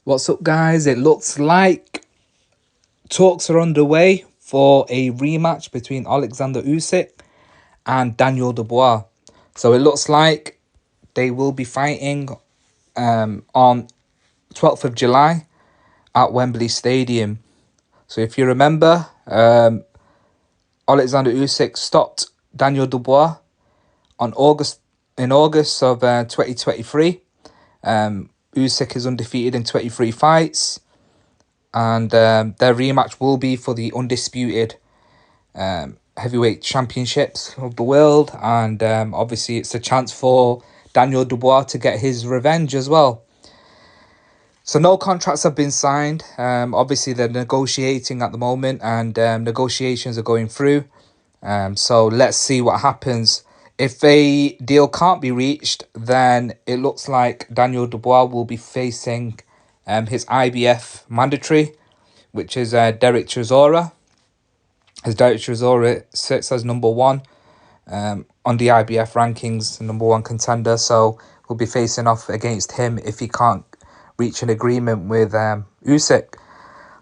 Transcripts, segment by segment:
What's up, guys? It looks like talks are underway for a rematch between Oleksandr Usyk and Daniel Dubois. So it looks like they will be fighting on 12th of July at Wembley Stadium. So if you remember, Oleksandr Usyk stopped Daniel Dubois on August of 2023. Usyk is undefeated in 23 fights. And their rematch will be for the undisputed heavyweight championships of the world. And obviously it's a chance for Daniel Dubois to get his revenge as well. So no contracts have been signed. Obviously they're negotiating at the moment, and negotiations are going through. So let's see what happens. If a deal can't be reached, then it looks like Daniel Dubois will be facing his IBF mandatory, which is Derek Chisora. As Derek Chisora sits as number one on the IBF rankings, number one contender. So we'll be facing off against him if he can't reach an agreement with Usyk.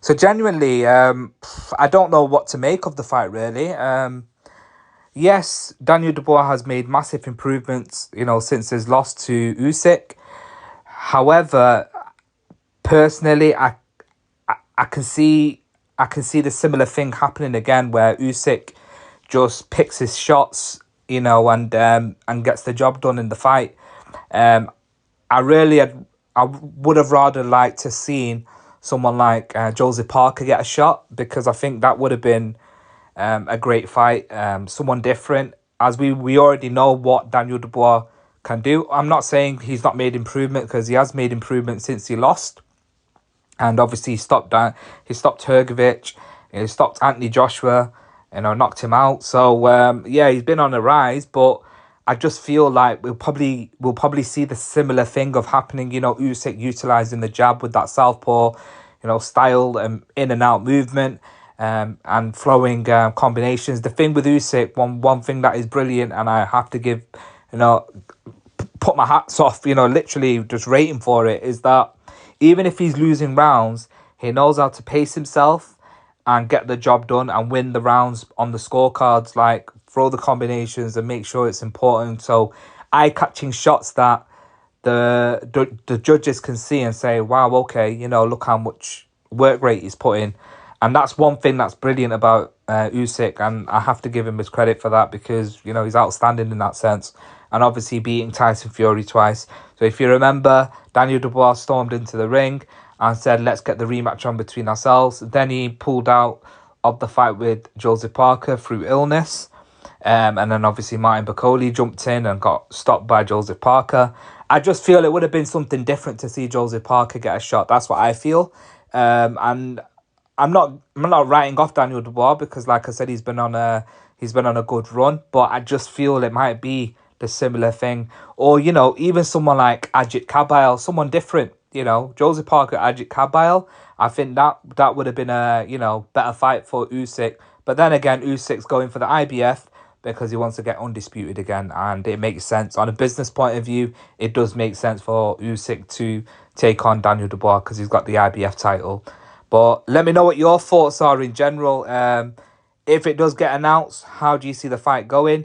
So genuinely, I don't know what to make of the fight, really. Yes, Daniel Dubois has made massive improvements, since his loss to Usyk. However, personally, I can see the similar thing happening again, where Usyk just picks his shots, and gets the job done in the fight. I would have rather liked to seen someone like Joseph Parker get a shot, because I think that would have been a great fight. Someone different, as we already know what Daniel Dubois can do. I'm not saying he's not made improvement, because he has made improvement since he lost. And obviously he stopped Hergovic, he stopped Anthony Joshua, knocked him out. So he's been on a rise, but I just feel like we'll probably see the similar thing of happening. Usyk utilising the jab with that southpaw, style and in and out movement, and flowing combinations. The thing with Usyk, one thing that is brilliant, and I have to give, put my hats off, literally just rating for it, is that even if he's losing rounds, he knows how to pace himself and get the job done and win the rounds on the scorecards, like throw the combinations and make sure it's important. So eye-catching shots that the judges can see and say, wow, okay, look how much work rate he's put in. And that's one thing that's brilliant about Usyk, and I have to give him his credit for that, because, he's outstanding in that sense. And obviously beating Tyson Fury twice. So if you remember, Daniel Dubois stormed into the ring and said, let's get the rematch on between ourselves. Then he pulled out of the fight with Joseph Parker through illness. And then obviously Martin Bakole jumped in and got stopped by Joseph Parker. I just feel it would have been something different to see Joseph Parker get a shot. That's what I feel. And I'm not writing off Daniel Dubois, because, like I said, he's been on a good run. But I just feel it might be the similar thing, or even someone like Ajit Kabyle, someone different. Joseph Parker, Ajit Kabyle. I think that would have been a better fight for Usyk. But then again, Usyk's going for the IBF because he wants to get undisputed again, and it makes sense on a business point of view. It does make sense for Usyk to take on Daniel Dubois because he's got the IBF title. But let me know what your thoughts are in general. If it does get announced, how do you see the fight going?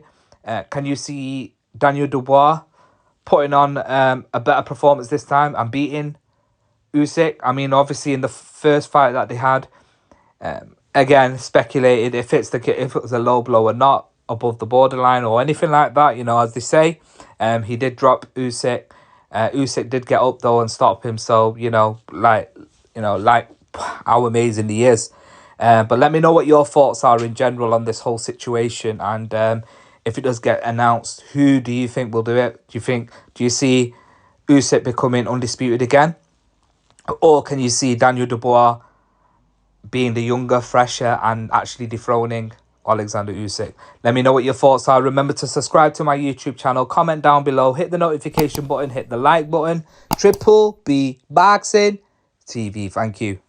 Can you see Daniel Dubois putting on a better performance this time and beating Usyk? I mean, obviously in the first fight that they had, again, speculated if it was a low blow or not, above the borderline or anything like that, as they say. He did drop Usyk. Usyk did get up though and stop him. So, like how amazing he is. But let me know what your thoughts are in general on this whole situation. And if it does get announced, who do you think will do it? Do you see Usyk becoming undisputed again? Or can you see Daniel Dubois being the younger, fresher, and actually dethroning Oleksandr Usyk? Let me know what your thoughts are. Remember to subscribe to my YouTube channel, comment down below, hit the notification button, hit the like button. Triple B Boxing TV. Thank you.